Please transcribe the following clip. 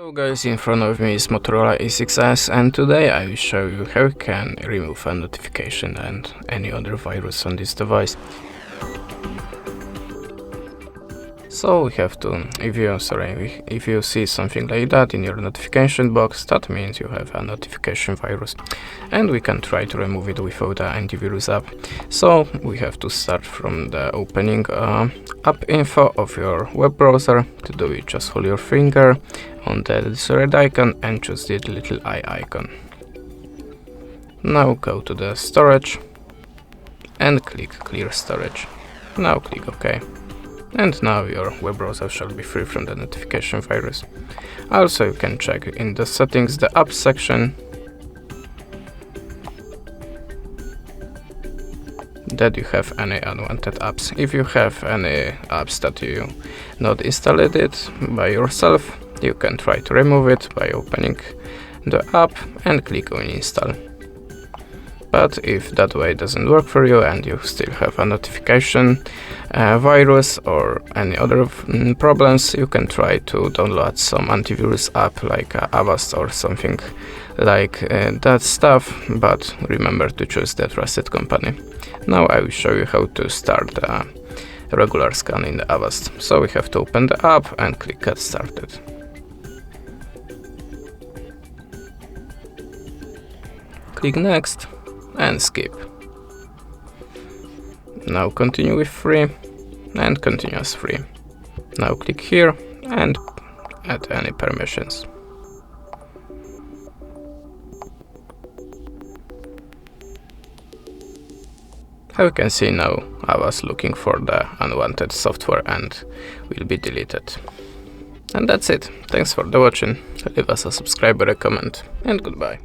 Hello guys, in front of me is Motorola E6S, and today I will show you how you can remove a notification and any other virus on this device. So we have to, if you see something like that in your notification box, that means you have a notification virus, and we can try to remove it without an antivirus app. So we have to start from the opening app info of your web browser. To do it, just hold your finger on this red icon and choose the little eye icon. Now go to the storage and click clear storage. Now click OK. And now your web browser shall be free from the notification virus. Also, you can check in the settings the apps section that you have any unwanted apps. If you have any apps that you not installed it by yourself, you can try to remove it by opening the app and click on install. But if that way doesn't work for you and you still have a notification virus or any other problems, you can try to download some antivirus app like Avast or something like that stuff, but remember to choose the trusted company. Now I will show you how to start a regular scan in the Avast. So we have to open the app and click get started. Click next and skip. Now continue with free and continuous free. Now click here and add any permissions. How you can see now, I was looking for the unwanted software and will be deleted. And that's it. Thanks for the watching. Leave us a subscribe or a comment, and goodbye.